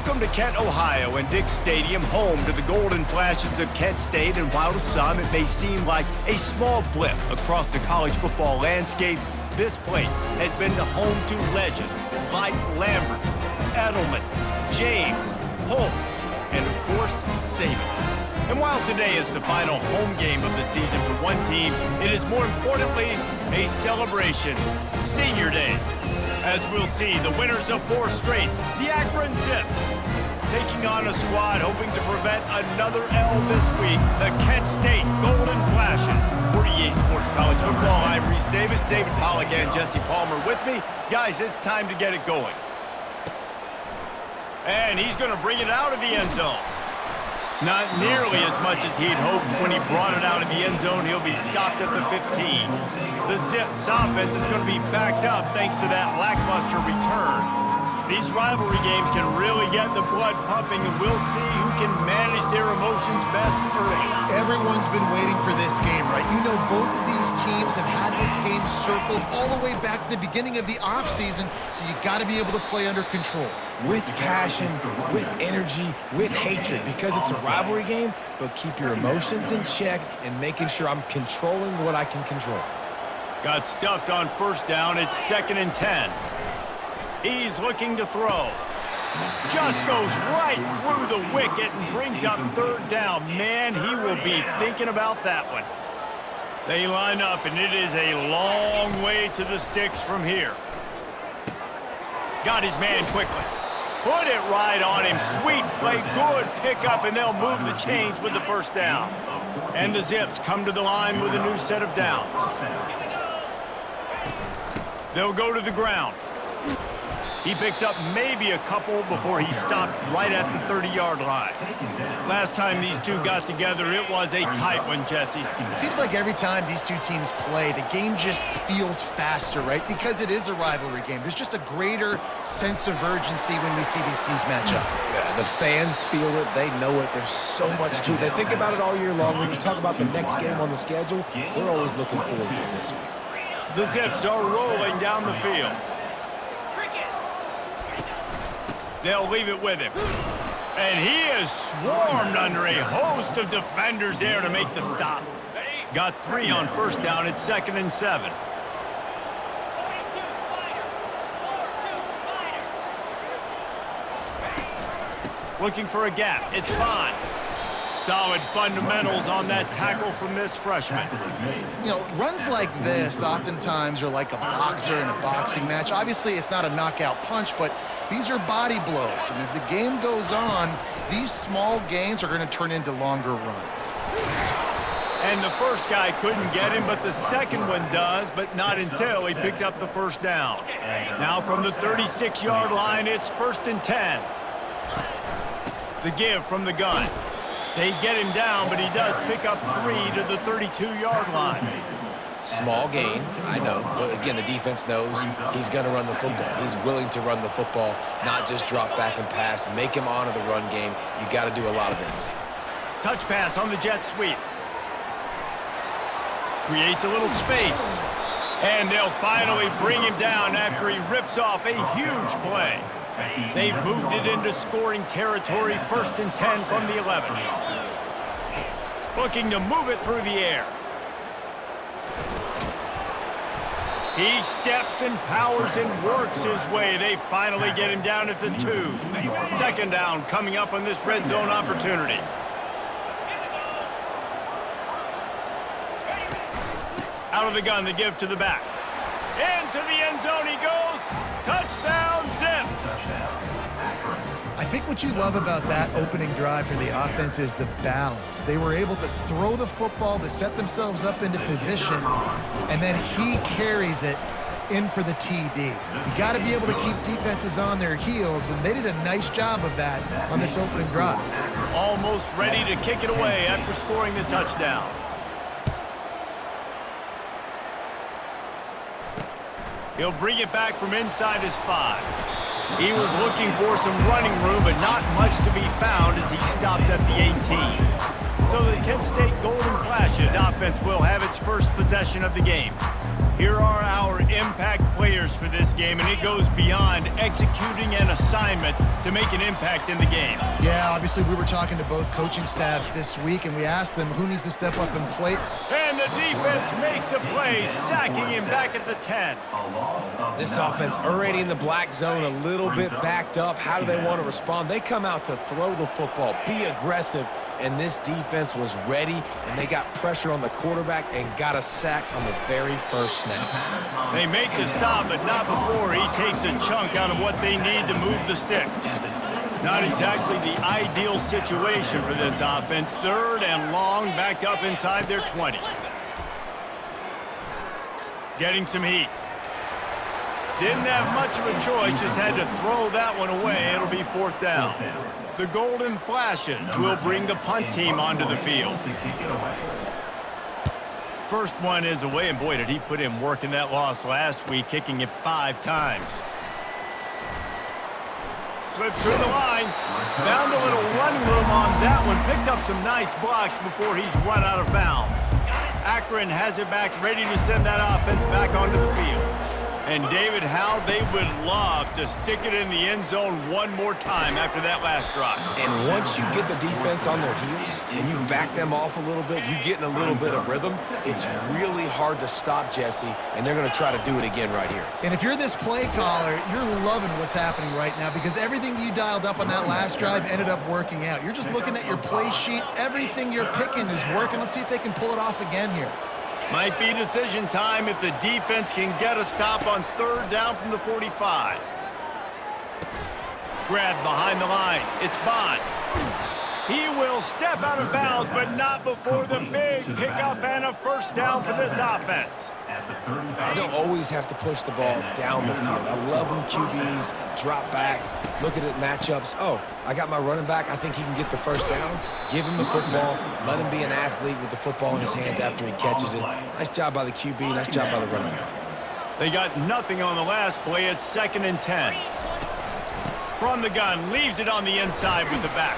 Welcome to Kent, Ohio, and Dick Stadium, home to the Golden Flashes of Kent State. And while to some it may seem like a small blip across the college football landscape, this place has been the home to legends like Lambert, Edelman, James, Holtz, and of course, Saban. And while today is the final home game of the season for one team, it is more importantly a celebration, Senior Day. As we'll see, the winners of 4 straight, the Akron Zips, taking on a squad hoping to prevent another L this week, the Kent State Golden Flashes. For EA Sports College Football, I'm Reese Davis, David Pollack, and Jesse Palmer with me. Guys, it's time to get it going. And he's going to bring it out of the end zone. Not nearly as much as he'd hoped when he brought it out of the end zone. He'll be stopped at the 15. The Zips offense is going to be backed up thanks to that lackluster return. These rivalry games can really get the blood pumping, and we'll see who can manage their emotions best early. Everyone's been waiting for this game, right? You know, both of these teams have had this game circled all the way back to the beginning of the offseason, so you got to be able to play under control. With passion, with energy, with hatred, because it's a rivalry game, but keep your emotions in check and making sure I'm controlling what I can control. Got stuffed on first down. It's 2nd and 10. He's looking to throw. Just goes right through the wicket and brings up 3rd down. Man, he will be thinking about that one. They line up, and it is a long way to the sticks from here. Got his man quickly. Put it right on him. Sweet play, good pickup, and they'll move the chains with the 1st down. And the Zips come to the line with a new set of downs. They'll go to the ground. He picks up maybe a couple before he stopped right at the 30-yard line. Last time these two got together, it was a tight one, Jesse. It seems like every time these two teams play, the game just feels faster, right? Because it is a rivalry game. There's just a greater sense of urgency when we see these teams match up. Yeah, the fans feel it. They know it. There's so much to it. They think about it all year long. When you talk about the next game on the schedule, they're always looking forward to this one. The Zips are rolling down the field. They'll leave it with him. And he is swarmed under a host of defenders there to make the stop. Got 3 on 1st down. It's 2nd and 7. Looking for a gap. It's Bond. Solid fundamentals on that tackle from this freshman. You know, runs like this oftentimes are like a boxer in a boxing match. Obviously, it's not a knockout punch, but these are body blows. And as the game goes on, these small gains are going to turn into longer runs. And the first guy couldn't get him, but the second one does, but not until he picks up the 1st down. Now from the 36-yard line, it's 1st and 10. The give from the gun. They get him down, but he does pick up 3 to the 32-yard line. Small gain, I know, but again, the defense knows he's going to run the football. He's willing to run the football, not just drop back and pass, make him honor the run game. You got to do a lot of this. Touch pass on the jet sweep. Creates a little space. And they'll finally bring him down after he rips off a huge play. They've moved it into scoring territory, 1st and 10 from the 11. Looking to move it through the air. He steps and powers and works his way. They finally get him down at the 2. 2nd down coming up on this red zone opportunity. Out of the gun to give to the back. Into the end zone he goes. Touchdown, Zips. I think what you love about that opening drive for the offense is the balance. They were able to throw the football to set themselves up into position, and then he carries it in for the TD. You got to be able to keep defenses on their heels, and they did a nice job of that on this opening drive. Almost ready to kick it away after scoring the touchdown. He'll bring it back from inside his 5. He was looking for some running room, but not much to be found as he stopped at the 18. So the Kent State Golden Flashes offense will have its first possession of the game. Here are our impact players for this game, and it goes beyond executing an assignment to make an impact in the game. Yeah, obviously we were talking to both coaching staffs this week, and we asked them who needs to step up and play. And the defense makes a play, sacking him back at the 10. This offense already in the black zone, a little bit backed up. How do they want to respond? They come out to throw the football, be aggressive, and this defense was ready, and they got pressure on the quarterback and got a sack on the very first snap. They make the stop, but not before he takes a chunk out of what they need to move the sticks. Not exactly the ideal situation for this offense. 3rd and long, back up inside their 20. Getting some heat. Didn't have much of a choice, just had to throw that one away. It'll be 4th down. The Golden Flashes will bring the punt team onto the field. First one is away, and boy, did he put in work in that loss last week, kicking it 5 times. Slips through the line. Found a little running room on that one. Picked up some nice blocks before he's run out of bounds. Akron has it back, ready to send that offense back onto the field. And David, how they would love to stick it in the end zone one more time after that last drive. And once you get the defense on their heels and you back them off a little bit, you get in a little bit of rhythm, it's really hard to stop Jesse, and they're going to try to do it again right here. And if you're this play caller, you're loving what's happening right now because everything you dialed up on that last drive ended up working out. You're just looking at your play sheet. Everything you're picking is working. Let's see if they can pull it off again here. Might be decision time if the defense can get a stop on 3rd down from the 45. Grabbed behind the line. It's Bond. He will step out of bounds, but not before the big pickup and a 1st down for this offense. I don't always have to push the ball down the field. I love when QBs drop back, look at it matchups. Oh, I got my running back. I think he can get the 1st down. Give him the football. Let him be an athlete with the football in his hands after he catches it. Nice job by the QB. Nice job by the running back. They got nothing on the last play. It's 2nd and 10. From the gun, leaves it on the inside with the back.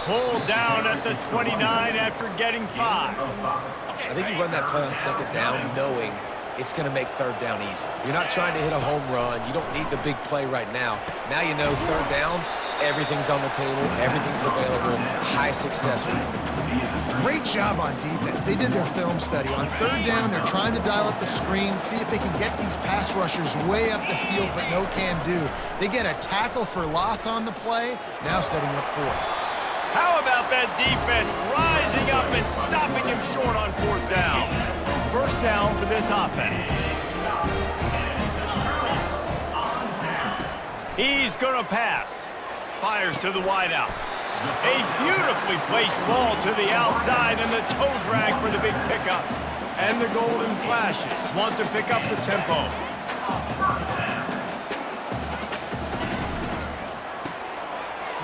Pulled down at the 29 after getting 5. I think you run that play on 2nd down knowing it's going to make 3rd down easy. You're not trying to hit a home run. You don't need the big play right now. Now you know 3rd down, everything's on the table, everything's available, high success rate. Great job on defense. They did their film study. On 3rd down, they're trying to dial up the screen, see if they can get these pass rushers way up the field, but no can do. They get a tackle for loss on the play, now setting up 4th. How about that defense rising up and stopping him short on 4th down? 1st down for this offense. He's going to pass. Fires to the wideout. A beautifully placed ball to the outside and the toe drag for the big pickup. And the Golden Flashes want to pick up the tempo.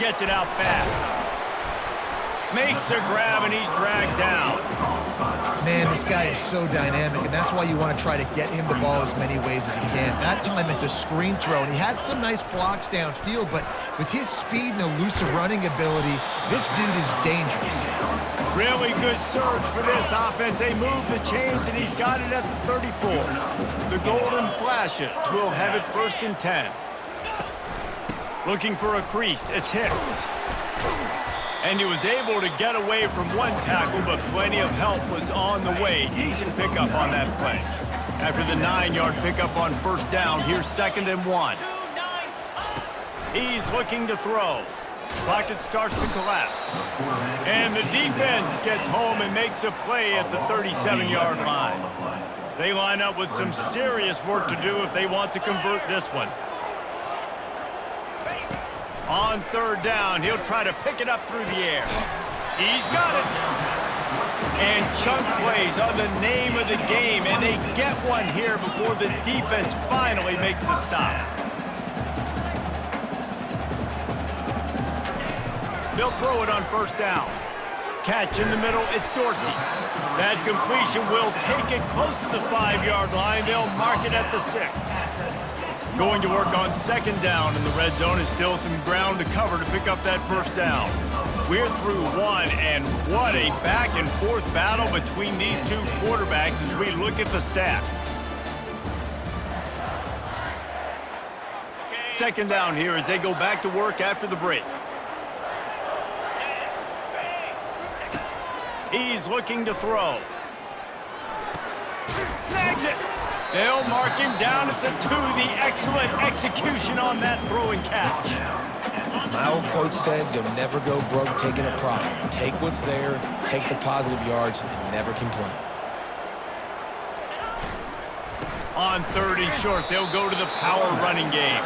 Gets it out fast. Makes a grab, and he's dragged down. Man, this guy is so dynamic, and that's why you want to try to get him the ball as many ways as you can. That time, it's a screen throw, and he had some nice blocks downfield, but with his speed and elusive running ability, this dude is dangerous. Really good surge for this offense. They move the chains, and he's got it at the 34. The Golden Flashes will have it 1st and 10. Looking for a crease. It's Hicks. And he was able to get away from one tackle, but plenty of help was on the way. Decent pickup on that play. After the 9-yard pickup on 1st down, here's 2nd and 1. He's looking to throw. Pocket starts to collapse. And the defense gets home and makes a play at the 37-yard line. They line up with some serious work to do if they want to convert this one. On 3rd down, he'll try to pick it up through the air. He's got it. And chunk plays are the name of the game, and they get one here before the defense finally makes the stop. They'll throw it on 1st down. Catch in the middle, it's Dorsey. That completion will take it close to the 5-yard line. They'll mark it at the 6. Going to work on 2nd down in the red zone is still some ground to cover to pick up that 1st down. We're through 1, and what a back-and-forth battle between these two quarterbacks as we look at the stats. second down here as they go back to work after the break. He's looking to throw. Snags it. They'll mark him down at the 2. The excellent execution on that throw and catch. My old coach said you'll never go broke taking a profit. Take what's there, take the positive yards, and never complain. On 3rd and short, they'll go to the power running game.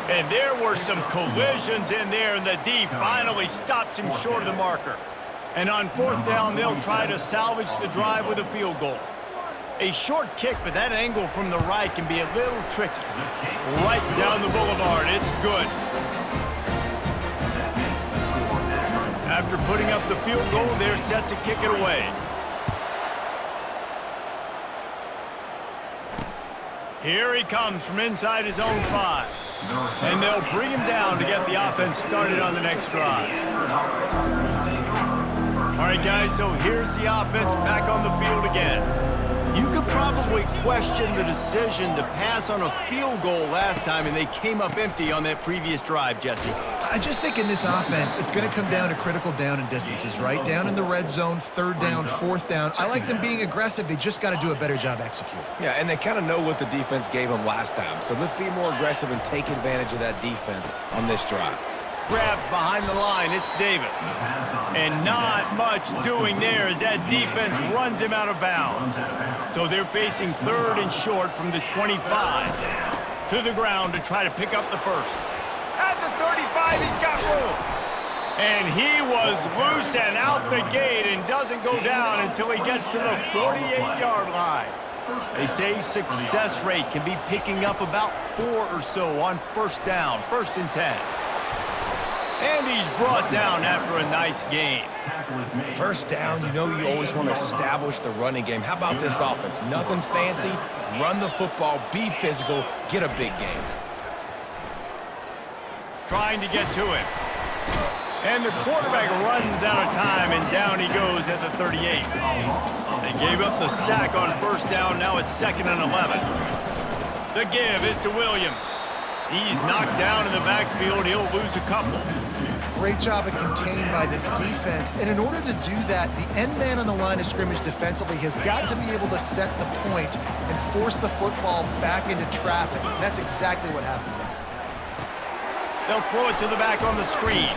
And there were some collisions in there, and the D finally stops him short of the marker. And on 4th down, they'll try to salvage the drive with a field goal. A short kick, but that angle from the right can be a little tricky. Right down the boulevard, it's good. After putting up the field goal, they're set to kick it away. Here he comes from inside his own 5. And they'll bring him down to get the offense started on the next drive. All right, guys, so here's the offense back on the field again. You could probably question the decision to pass on a field goal last time, and they came up empty on that previous drive, Jesse. I just think in this offense, it's going to come down to critical down and distances, right? Down in the red zone, 3rd down, 4th down. I like them being aggressive. They just got to do a better job executing. Yeah, and they kind of know what the defense gave them last time. So let's be more aggressive and take advantage of that defense on this drive. Grabbed behind the line, it's Davis. And not much doing there as that defense runs him out of bounds. So they're facing 3rd and short from the 25 to the ground to try to pick up the first. At the 35, he's got room. And he was loose and out the gate and doesn't go down until he gets to the 48-yard line. They say success rate can be picking up about 4 or so on 1st down, 1st and 10. And he's brought down after a nice gain. 1st down, you know you always want to establish the running game. How about this offense? Nothing fancy. Run the football, be physical, get a big gain. Trying to get to him. And the quarterback runs out of time, and down he goes at the 38. They gave up the sack on 1st down. Now it's 2nd and 11. The give is to Williams. He's knocked down in the backfield. He'll lose a couple. Great job of contained by this defense. And in order to do that, the end man on the line of scrimmage defensively has got to be able to set the point and force the football back into traffic. And that's exactly what happened there. They'll throw it to the back on the screen.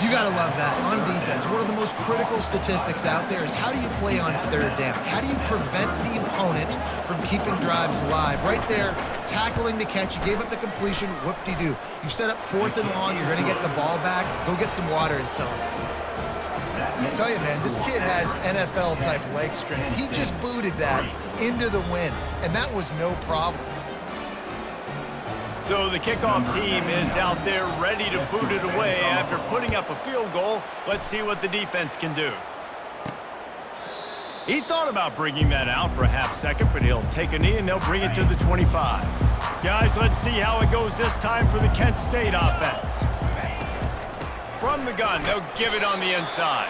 You got to love that. On defense, one of the most critical statistics out there is how do you play on 3rd down? How do you prevent the opponent from keeping drives alive? Right there, tackling the catch. You gave up the completion. Whoop-de-doo. You set up 4th and long. You're going to get the ball back. Go get some water and celebrate. I tell you, man, this kid has NFL-type leg strength. He just booted that into the wind, and that was no problem. So the kickoff team is out there ready to boot it away after putting up a field goal. Let's see what the defense can do. He thought about bringing that out for a half second, but he'll take a knee and they'll bring it to the 25. Guys, let's see how it goes this time for the Kent State offense. From the gun, they'll give it on the inside.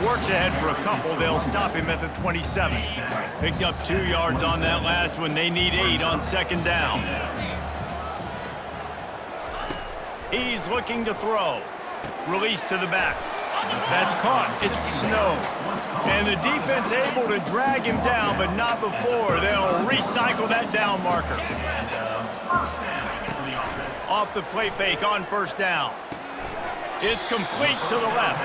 Works ahead for a couple. They'll stop him at the 27. Picked up 2 yards on that last one. They need 8 on 2nd down. He's looking to throw. Release to the back. That's caught. It's Snow. And the defense able to drag him down, but not before. They'll recycle that down marker. Off the play fake on 1st down. It's complete to the left.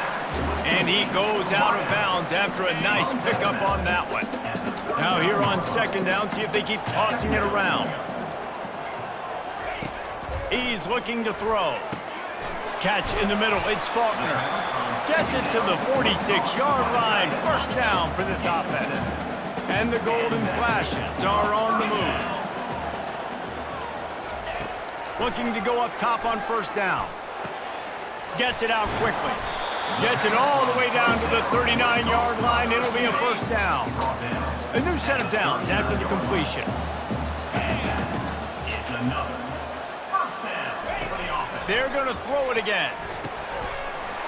And he goes out of bounds after a nice pickup on that one. Now here on 2nd down, see if they keep tossing it around. He's looking to throw. Catch in the middle. It's Faulkner. Gets it to the 46-yard line. 1st down for this offense. And the Golden Flashes are on the move. Looking to go up top on 1st down. Gets it out quickly. Gets it all the way down to the 39-yard line. It'll be a 1st down. A new set of downs after the completion. They're going to throw it again.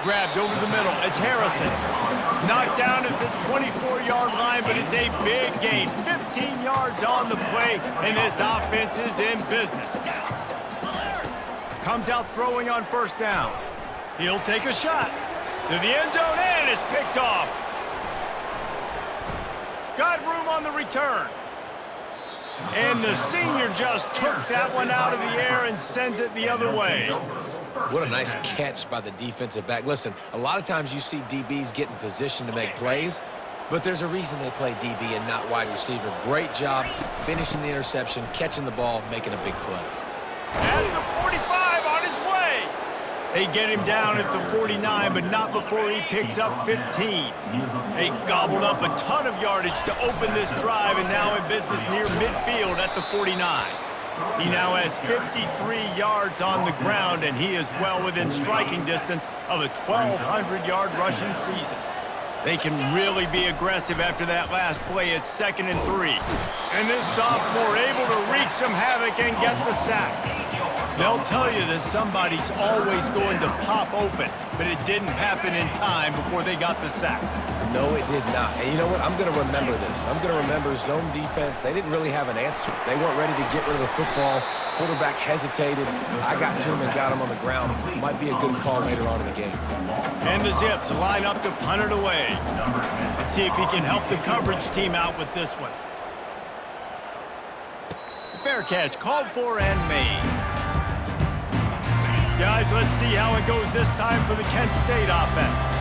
Grabbed over the middle. It's Harrison. Knocked down at the 24-yard line, but it's a big gain. 15 yards on the play, and this offense is in business. comes out throwing on first down. He'll take a shot to the end zone, and it's picked off. Got room on the return. And the senior just took that one out of the air and sends it the other way. What a nice catch by the defensive back. Listen, a lot of times you see DBs get in position to make plays, but there's a reason they play DB and not wide receiver. Great job finishing the interception, catching the ball, making a big play. At the 45 on his way. They get him down at the 49, but not before he picks up 15. They gobbled up a ton of yardage to open this drive, and now in business near midfield at the 49. He now has 53 yards on the ground, and he is well within striking distance of a 1,200-yard rushing season. They can really be aggressive after that last play at 2nd and 3. And this sophomore able to wreak some havoc and get the sack. They'll tell you that somebody's always going to pop open, but it didn't happen in time before they got the sack. No, it did not. And you know what? I'm going to remember this. I'm going to remember zone defense. They didn't really have an answer. They weren't ready to get rid of the football. Quarterback hesitated. I got to him and got him on the ground. Might be a good call later on in the game. And the Zips line up to punt it away. Let's see if he can help the coverage team out with this one. Fair catch called for and made. Guys, let's see how it goes this time for the Kent State offense.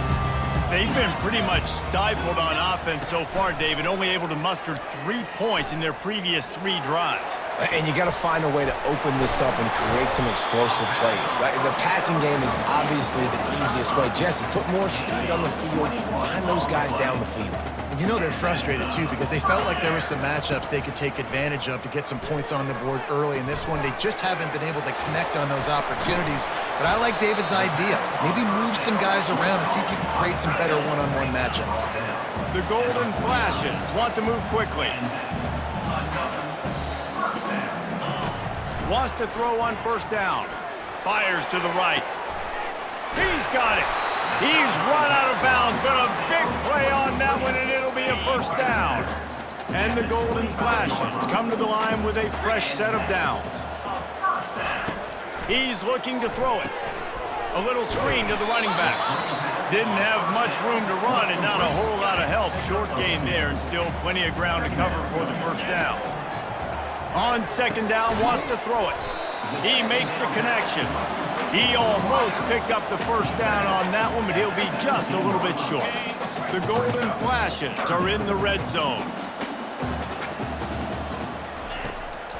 They've been pretty much stifled on offense so far, David, only able to muster 3 points in their previous 3 drives. And you got to find a way to open this up and create some explosive plays. The passing game is obviously the easiest way. Jesse, put more speed on the field. Find those guys down the field. You know they're frustrated, too, because they felt like there were some matchups they could take advantage of to get some points on the board early. In this one, they just haven't been able to connect on those opportunities. But I like David's idea. Maybe move some guys around and see if you can create some better one-on-one matchups. The Golden Flashes want to move quickly. Wants to throw on first down. Fires to the right. He's got it. He's run out of bounds, but a big play on that one, and it'll be a first down. And the Golden Flashes come to the line with a fresh set of downs. He's looking to throw it. A little screen to the running back. Didn't have much room to run and not a whole lot of help. Short gain there and still plenty of ground to cover for the first down. On second down, wants to throw it. He makes the connection. He almost picked up the first down on that one, but he'll be just a little bit short. The Golden Flashes are in the red zone.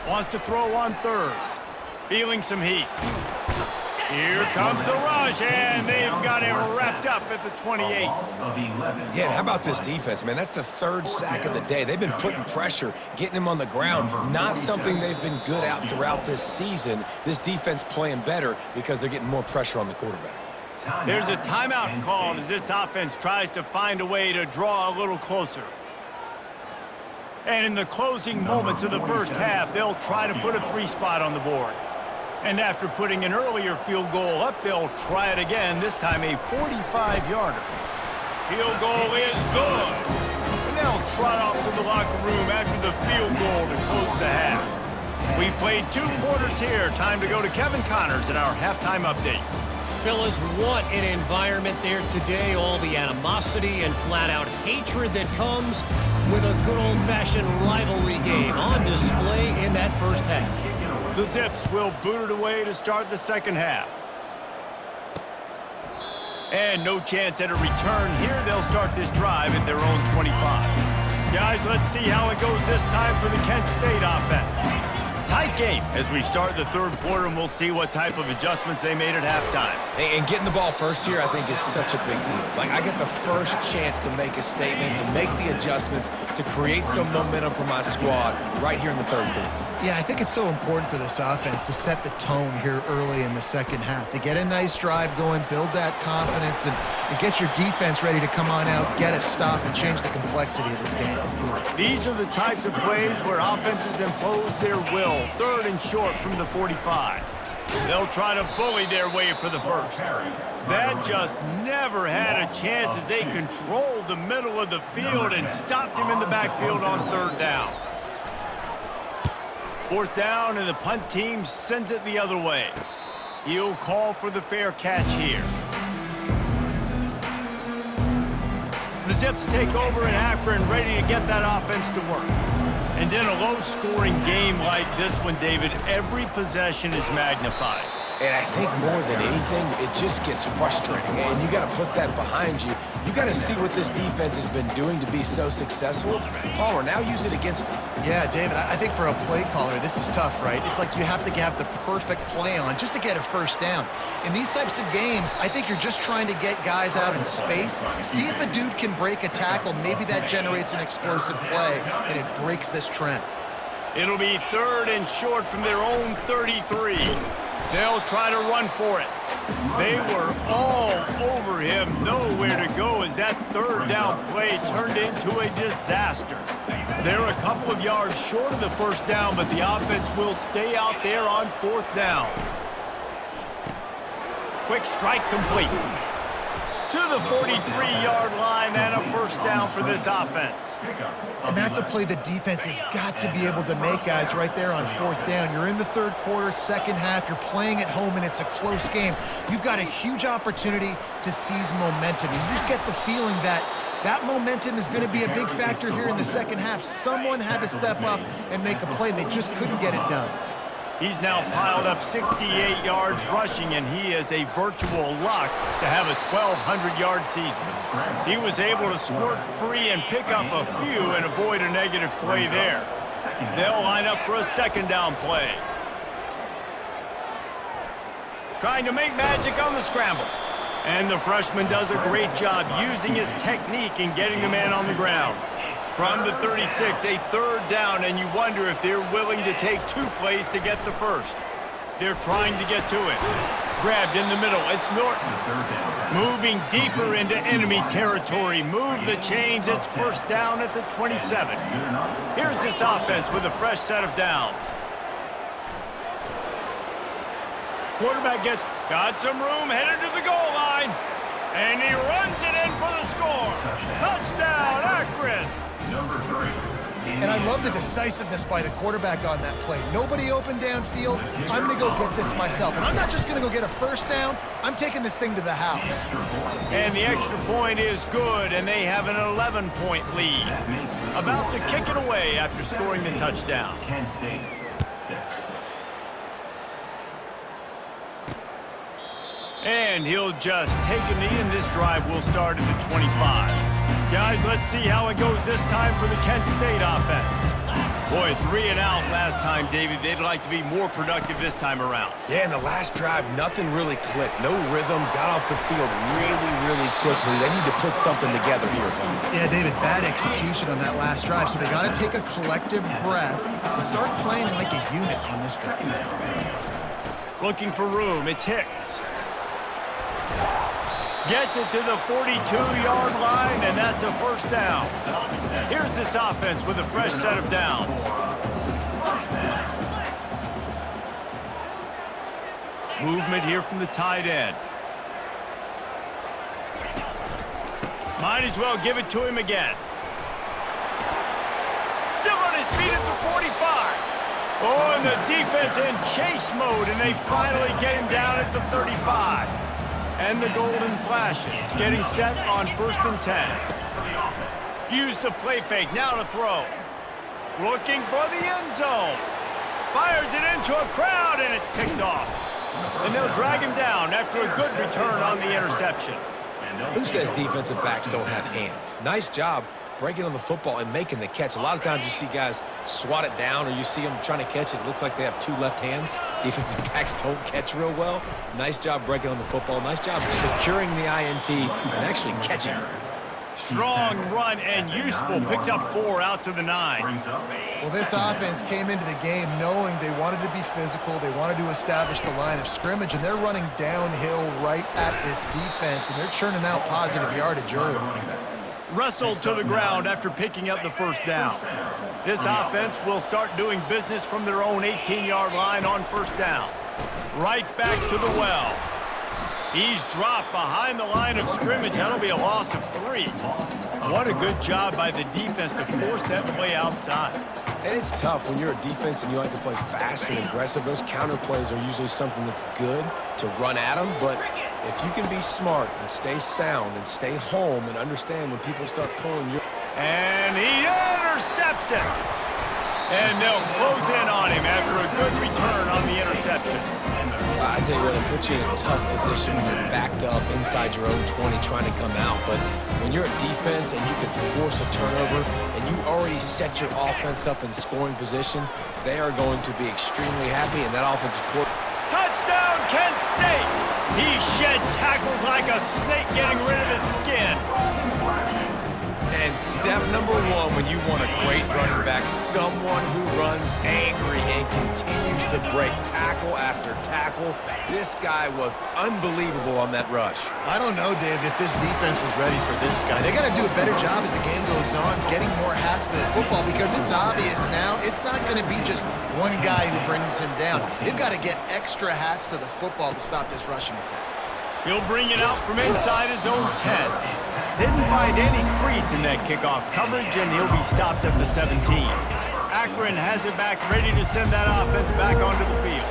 Wants to throw on third. Feeling some heat. Here comes the rush, and they've got him wrapped up at the 28. Yeah, and how about this defense, man? That's the 3rd sack of the day. They've been putting pressure, getting him on the ground. Not something they've been good at throughout this season. This defense playing better because they're getting more pressure on the quarterback. There's a timeout called as this offense tries to find a way to draw a little closer. And in the closing moments of the first half, they'll try to put a 3 spot on the board. And after putting an earlier field goal up, they'll try it again, this time a 45-yarder. Field goal is good. And they'll trot off to the locker room after the field goal to close the half. We've played 2 quarters here. Time to go to Kevin Connors in our halftime update. Phyllis, what an environment there today. All the animosity and flat-out hatred that comes with a good old-fashioned rivalry game on display in that first half. The Zips will boot it away to start the second half. And no chance at a return here. They'll start this drive at their own 25. Guys, let's see how it goes this time for the Kent State offense. Tight game as we start the third quarter, and we'll see what type of adjustments they made at halftime. And getting the ball first here, I think, is such a big deal. Like, I get the first chance to make a statement, to make the adjustments, to create some momentum for my squad right here in the third quarter. Yeah, I think it's so important for this offense to set the tone here early in the second half, to get a nice drive going, build that confidence, and get your defense ready to come on out, get a stop, and change the complexity of this game. These are the types of plays where offenses impose their will. 3rd and short from the 45. They'll try to bully their way for the first. That just never had a chance as they controlled the middle of the field and stopped him in the backfield on 3rd down. 4th down, and the punt team sends it the other way. He'll call for the fair catch here. The Zips take over in Akron, ready to get that offense to work. And in a low-scoring game like this one, David, every possession is magnified. And I think more than anything, it just gets frustrating. And you got to put that behind you. You got to see what this defense has been doing to be so successful. Palmer, now use it against them. Yeah, David, I think for a play caller, this is tough, right? It's like you have to have the perfect play on just to get a first down. In these types of games, I think you're just trying to get guys out in space, see if a dude can break a tackle. Maybe that generates an explosive play, and it breaks this trend. It'll be 3rd and short from their own 33. They'll try to run for it. They were all over him, nowhere to go as that 3rd down play turned into a disaster. They're a couple of yards short of the first down, but the offense will stay out there on 4th down. Quick strike complete. To the 43-yard line and a first down for this offense. And that's a play the defense has got to be able to make, guys, right there on 4th down. You're in the 3rd quarter, second half. You're playing at home, and it's a close game. You've got a huge opportunity to seize momentum. You just get the feeling that that momentum is going to be a big factor here in the second half. Someone had to step up and make a play, and they just couldn't get it done. He's now piled up 68 yards rushing, and he is a virtual lock to have a 1,200-yard season. He was able to squirt free and pick up a few and avoid a negative play there. They'll line up for a 2nd down play. Trying to make magic on the scramble. And the freshman does a great job using his technique and getting the man on the ground. From the 36, a 3rd down, and you wonder if they're willing to take 2 plays to get the first. They're trying to get to it. Grabbed in the middle, it's Norton. Moving deeper into enemy territory. Move the chains, it's 1st down at the 27. Here's this offense with a fresh set of downs. Quarterback got some room, headed to the goal line. And he runs it in for the score. Touchdown, Akron. And I love the decisiveness by the quarterback on that play. Nobody open downfield. I'm going to go get this myself. And I'm not just going to go get a first down. I'm taking this thing to the house. And the extra point is good, and they have an 11-point lead. About to kick it away after scoring the touchdown. And he'll just take a knee, and this drive will start at the 25. Guys, let's see how it goes this time for the Kent State offense. Boy, 3 and out last time, David. They'd like to be more productive this time around. Yeah, in the last drive, nothing really clicked. No rhythm, got off the field really quickly. They need to put something together here, Tom. Yeah, David, bad execution on that last drive, so they got to take a collective breath and start playing like a unit on this drive. Looking for room, it's Hicks. Gets it to the 42-yard line, and that's a first down. Here's this offense with a fresh set of downs. Movement here from the tight end. Might as well give it to him again. Still on his feet at the 45. Oh, and the defense in chase mode, and they finally get him down at the 35. And the golden flash. It's getting set on 1st and 10. Use the play fake, now to throw. Looking for the end zone. Fires it into a crowd, and it's picked off. And they'll drag him down after a good return on the interception. Who says defensive backs don't have hands? Nice job breaking on the football and making the catch. A lot of times you see guys swat it down, or you see them trying to catch it. It looks like they have 2 left hands. Defensive backs don't catch real well. Nice job breaking on the football. Nice job securing the INT and actually catching it. Strong run and useful. Picks up 4 out to the 9. Well, this offense came into the game knowing they wanted to be physical. They wanted to establish the line of scrimmage, and they're running downhill right at this defense, and they're churning out positive yardage early. Wrestled to the ground after picking up the first down. This offense will start doing business from their own 18-yard line on 1st down. Right back to the well. He's dropped behind the line of scrimmage. That'll be a loss of 3. What a good job by the defense to force that play outside. And it's tough when you're a defense and you like to play fast and aggressive. Those counter plays are usually something that's good to run at them, but if you can be smart and stay sound and stay home and understand when people start throwing your... And he intercepts it. And they'll close in on him after a good return on the interception. I tell you what, it puts you in a tough position when you're backed up inside your own 20 trying to come out. But when you're a defense and you can force a turnover and you already set your offense up in scoring position, they are going to be extremely happy, and that offensive coordinator... Touchdown, Kent State! He shed tackles like a snake getting rid of his skin. And step number one when you want a great running back, someone who runs angry and continues to break tackle after tackle. This guy was unbelievable on that rush. I don't know, Dave, if this defense was ready for this guy. They got to do a better job as the game goes on, getting more hats to the football, because it's obvious now it's not going to be just one guy who brings him down. They've got to get extra hats to the football to stop this rushing attack. He'll bring it out from inside his own 10. Didn't find any crease in that kickoff coverage, and he'll be stopped up to 17. Akron has it back, ready to send that offense back onto the field.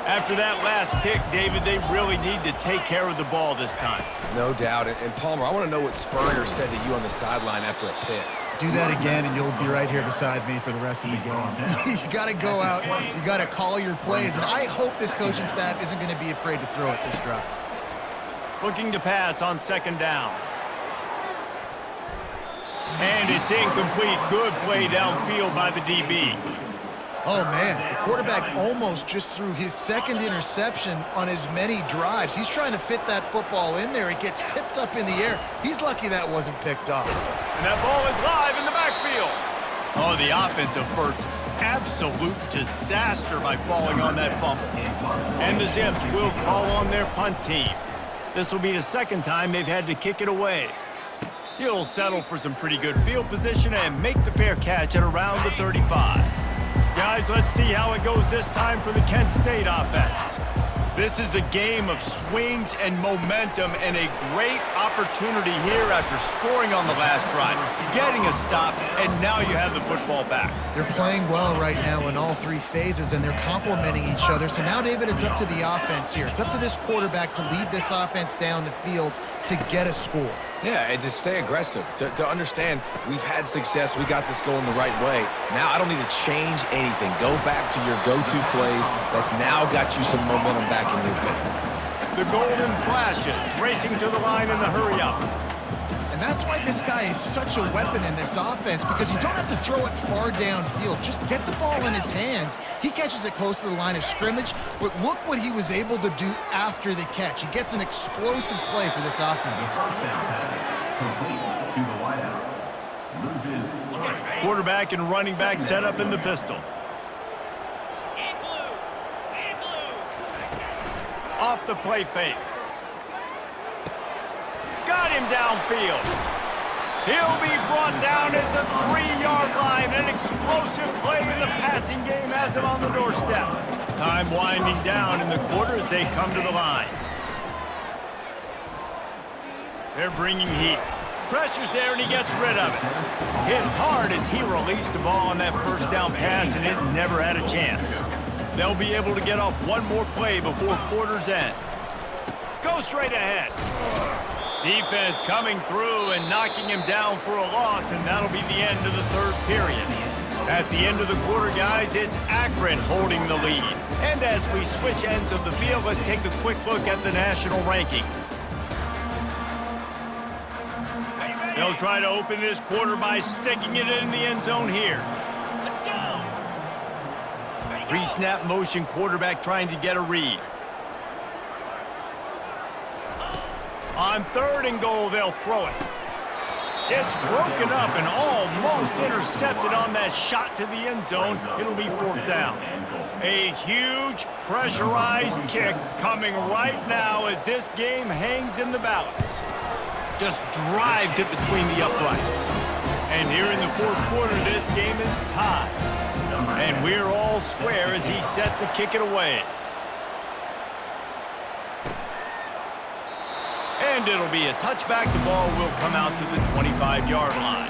After that last pick, David, they really need to take care of the ball this time. No doubt. And Palmer, I want to know what Spurrier said to you on the sideline after a pick. Do that again, and you'll be right here beside me for the rest of the game. You got to go out, you got to call your plays, and I hope this coaching staff isn't going to be afraid to throw it this drive. Looking to pass on second down. And it's incomplete. Good play downfield by the DB. Oh, man, the quarterback almost just threw his second interception on as many drives. He's trying to fit that football in there. It gets tipped up in the air. He's lucky that wasn't picked off. And that ball is live in the backfield. Oh, the offensive averts absolute disaster by falling on that fumble. And the Zips will call on their punt team. This will be the second time they've had to kick it away. He'll settle for some pretty good field position and make the fair catch at around the 35. Guys, let's see how it goes this time for the Kent State offense. This is a game of swings and momentum, and a great opportunity here after scoring on the last drive, getting a stop, and now you have the football back. They're playing well right now in all three phases, and they're complementing each other. So now, David, it's up to the offense here. It's up to this quarterback to lead this offense down the field to get a score. Yeah, and to stay aggressive, to understand we've had success, we got this going the right way. Now I don't need to change anything. Go back to your go-to plays. That's now got you some momentum back in your favor. The golden flashes, racing to the line in the hurry-up. And that's why this guy is such a weapon in this offense, because you don't have to throw it far downfield. Just get the ball in his hands. He catches it close to the line of scrimmage, but look what he was able to do after the catch. He gets an explosive play for this offense. Quarterback and running back set up in the pistol. Off the play fake. Got him downfield. He'll be brought down at the 3-yard line. An explosive play in the passing game has him on the doorstep. Time winding down in the quarter as they come to the line. They're bringing heat. Pressure's there, and he gets rid of it. Hit hard as he released the ball on that first down pass, and it never had a chance. They'll be able to get off one more play before quarter's end. Go straight ahead. Defense coming through and knocking him down for a loss, and that'll be the end of the third period. At the end of the quarter, guys, it's Akron holding the lead. And as we switch ends of the field, let's take a quick look at the national rankings. They'll try to open this quarter by sticking it in the end zone here. Let's go. Pre-snap motion, quarterback trying to get a read. On 3rd and goal, they'll throw it. It's broken up and almost intercepted on that shot to the end zone. It'll be 4th down. A huge pressurized kick coming right now as this game hangs in the balance. Just drives it between the uprights. And here in the 4th quarter, this game is tied. And we're all square as he's set to kick it away. And And it'll be a touchback. The ball will come out to the 25-yard line.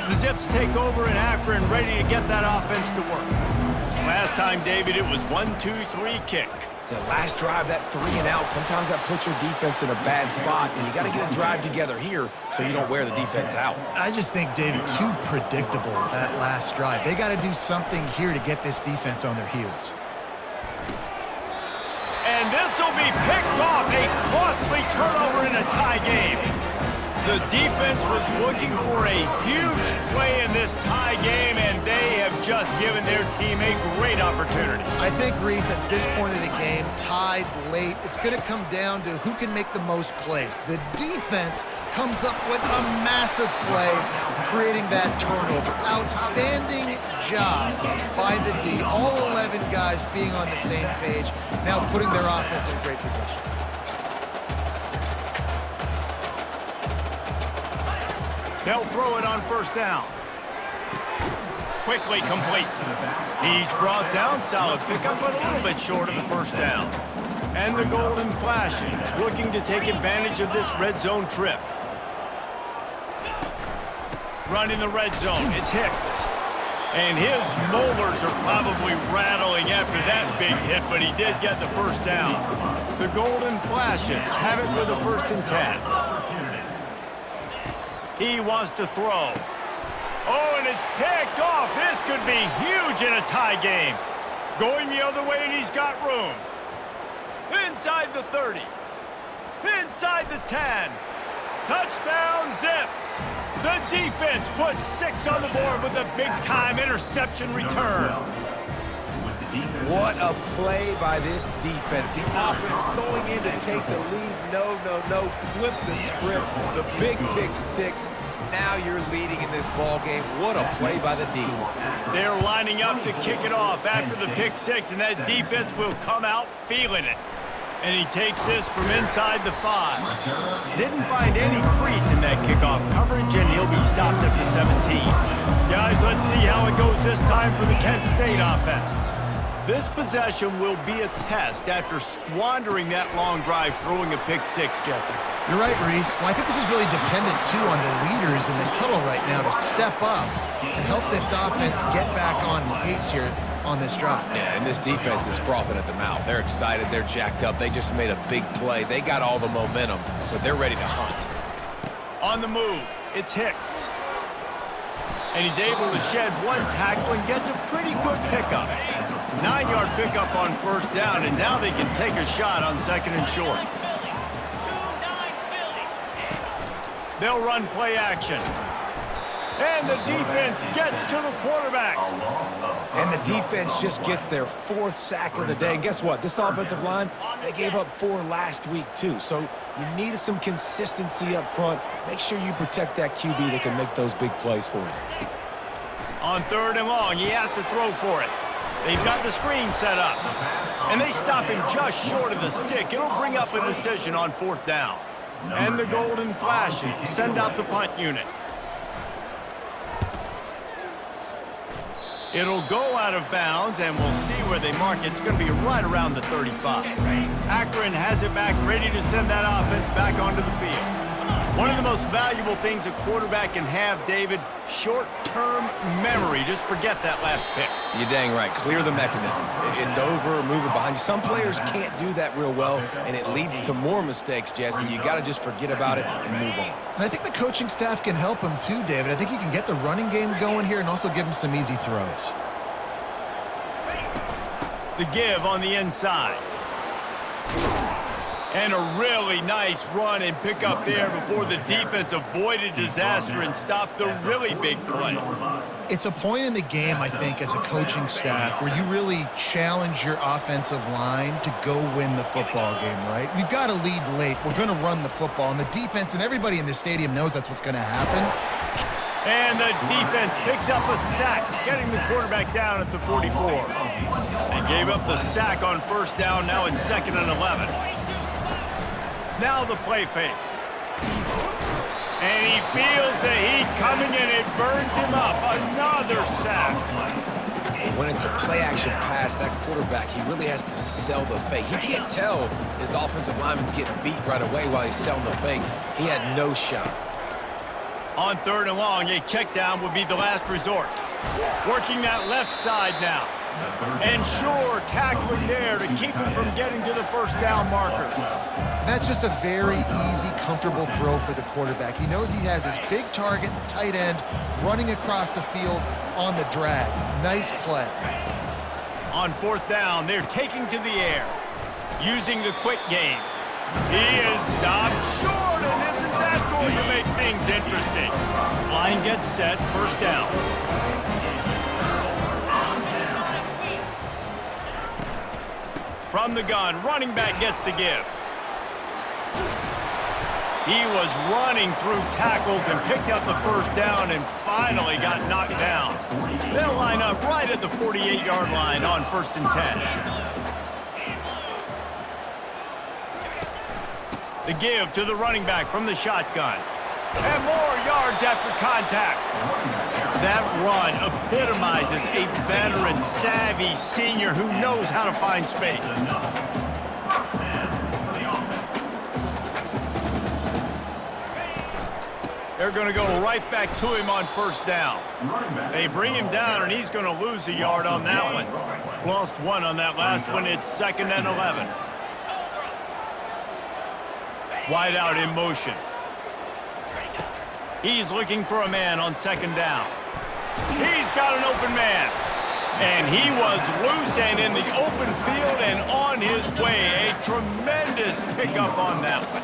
The Zips take over in Akron, ready to get that offense to work. Last time, David, it was 1-2-3 kick. The last drive, that 3 and out, sometimes that puts your defense in a bad spot, and you got to get a drive together here so you don't wear the defense out. I just think, David, too predictable, that last drive. They got to do something here to get this defense on their heels. And this will be picked off, a costly turnover in a tie game. The defense was looking for a huge play in this tie game, and they have just given their team a great opportunity. I think, Reese, at this point of the game, tied late, it's going to come down to who can make the most plays. The defense comes up with a massive play, creating that turnover. Outstanding job by the D. All 11 guys being on the same page, now putting their offense in great position. They'll throw it on first down. Quickly complete. He's brought down. Solid pickup, but a little bit short of the first down. And the Golden Flashes looking to take advantage of this red zone trip. Running the red zone, it's Hicks. And his molars are probably rattling after that big hit, but he did get the first down. The Golden Flashes have it with a 1st and 10. He wants to throw. Oh, and it's picked off. This could be huge in a tie game. Going the other way, and he's got room. Inside the 30. Inside the 10. Touchdown, Zips. The defense puts 6 on the board with a big-time interception return. What a play by this defense. The offense going in to take the lead. No. Flip the script. The big pick 6. Now you're leading in this ball game. What a play by the D. They're lining up to kick it off after the pick 6, and that defense will come out feeling it. And he takes this from inside the 5. Didn't find any crease in that kickoff coverage, and he'll be stopped at the 17. Guys, let's see how it goes this time for the Kent State offense. This possession will be a test after squandering that long drive throwing a pick 6, Jesse. You're right, Reese. Well, I think this is really dependent, too, on the leaders in this huddle right now to step up and help this offense get back on pace here on this drive. Yeah, and this defense is frothing at the mouth. They're excited. They're jacked up. They just made a big play. They got all the momentum, so they're ready to hunt. On the move, it's Hicks. And he's able to shed 1 tackle and gets a pretty good pickup. 9-yard pickup on first down, and now they can take a shot on 2nd and short. They'll run play action. And the defense gets to the quarterback. And the defense just gets their 4th sack of the day. And guess what? This offensive line, they gave up 4 last week, too. So you need some consistency up front. Make sure you protect that QB that can make those big plays for you. On 3rd and long, he has to throw for it. They've got the screen set up. And they stop him just short of the stick. It'll bring up a decision on 4th down. And the Golden Flashes send out the punt unit. It'll go out of bounds, and we'll see where they mark it. It's going to be right around the 35. Akron has it back, ready to send that offense back onto the field. One of the most valuable things a quarterback can have, David, short-term memory. Just forget that last pick. You're dang right. Clear the mechanism. It's over, move it behind you. Some players can't do that real well, and it leads to more mistakes, Jesse. You got to just forget about it and move on. And I think the coaching staff can help him too, David. I think you can get the running game going here and also give him some easy throws. The give on the inside. And a really nice run and pick up there before the defense avoided disaster and stopped the really big play. It's a point in the game, I think, as a coaching staff where you really challenge your offensive line to go win the football game, right? We've got to lead late. We're going to run the football. And the defense and everybody in the stadium knows that's what's going to happen. And the defense picks up a sack, getting the quarterback down at the 44. They gave up the sack on first down. Now it's 2nd and 11. Now the play fake. And he feels the heat coming, and it burns him up. Another sack. But when it's a play-action pass, that quarterback, he really has to sell the fake. He can't tell his offensive lineman's getting beat right away while he's selling the fake. He had no shot. On 3rd and long, a check down would be the last resort. Working that left side now. And sure, tackling there to keep him from getting to the first down marker. That's just a very easy, comfortable throw for the quarterback. He knows he has his big target, the tight end, running across the field on the drag. Nice play. On 4th down, they're taking to the air. Using the quick game. He is stopped short, and isn't that going to make things interesting? Line gets set, 1st down. From the gun, running back gets to give. He was running through tackles and picked up the 1st down and finally got knocked down. They'll line up right at the 48-yard line on 1st and 10. The give to the running back from the shotgun. And more yards after contact. That run epitomizes a veteran, savvy senior who knows how to find space. They're going to go right back to him on 1st down. They bring him down, and he's going to lose a yard on that one. Lost 1 on that last one. It's 2nd and 11. Wide out in motion. He's looking for a man on 2nd down. He's got an open man. And he was loose and in the open field and on his way. A tremendous pickup on that one.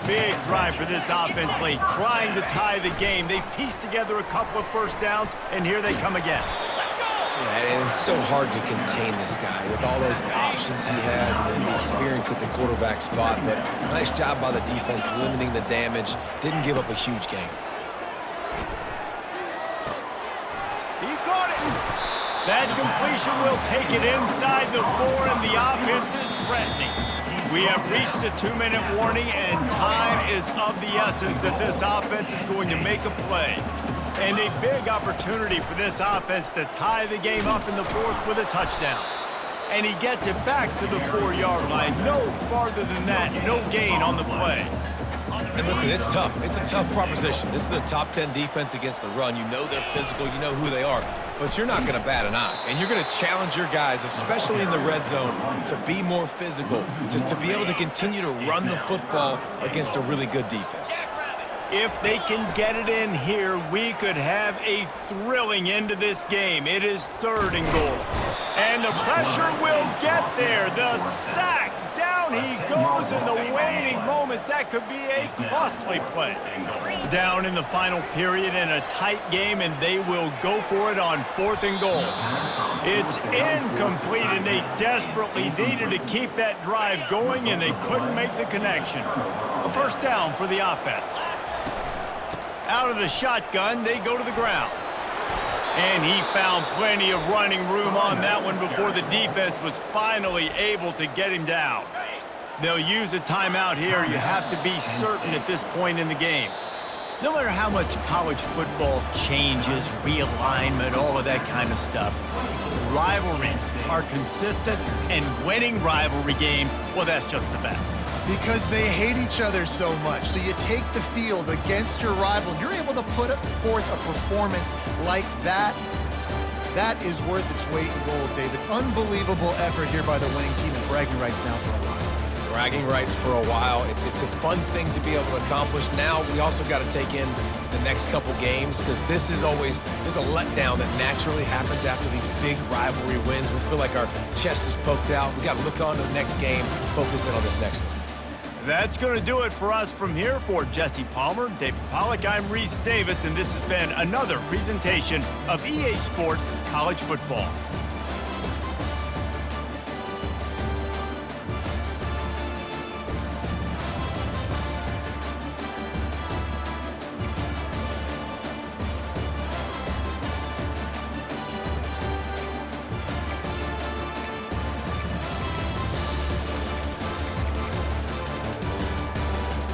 Big drive for this offense late, trying to tie the game. They pieced together a couple of 1st downs, and here they come again. Yeah, and it's so hard to contain this guy with all those options he has and then the experience at the quarterback spot. But nice job by the defense limiting the damage. Didn't give up a huge gain. He caught it. That completion will take it inside the 4, and the offense is threatening. We have reached the 2-minute warning, and time is of the essence if this offense is going to make a play. And a big opportunity for this offense to tie the game up in the 4th with a touchdown. And he gets it back to the 4-yard line. No farther than that, no gain on the play. And listen, it's tough. It's a tough proposition. This is a top 10 defense against the run. You know they're physical. You know who they are. But you're not going to bat an eye. And you're going to challenge your guys, especially in the red zone, to be more physical, to be able to continue to run the football against a really good defense. If they can get it in here, we could have a thrilling end to this game. It is 3rd and goal. And the pressure will get there. The sack. Down he goes in the waning moments. That could be a costly play. Down in the final period in a tight game, and they will go for it on 4th and goal. It's incomplete, and they desperately needed to keep that drive going, and they couldn't make the connection. A 1st down for the offense. Out of the shotgun, they go to the ground. And he found plenty of running room on that one before the defense was finally able to get him down. They'll use a timeout here. You have to be certain at this point in the game. No matter how much college football changes, realignment, all of that kind of stuff, rivalries are consistent, and winning rivalry games, well, that's just the best. Because they hate each other so much. So you take the field against your rival. You're able to put forth a performance like that. That is worth its weight in gold, David. Unbelievable effort here by the winning team, and bragging rights now for a while. Bragging rights for a while. It's a fun thing to be able to accomplish. Now we also got to take in the next couple games, because this is always, there's a letdown that naturally happens after these big rivalry wins. We feel like our chest is poked out. We got to look on to the next game, focus in on this next one. That's going to do it for us from here. For Jesse Palmer, David Pollack, I'm Reese Davis, and this has been another presentation of EA Sports College Football.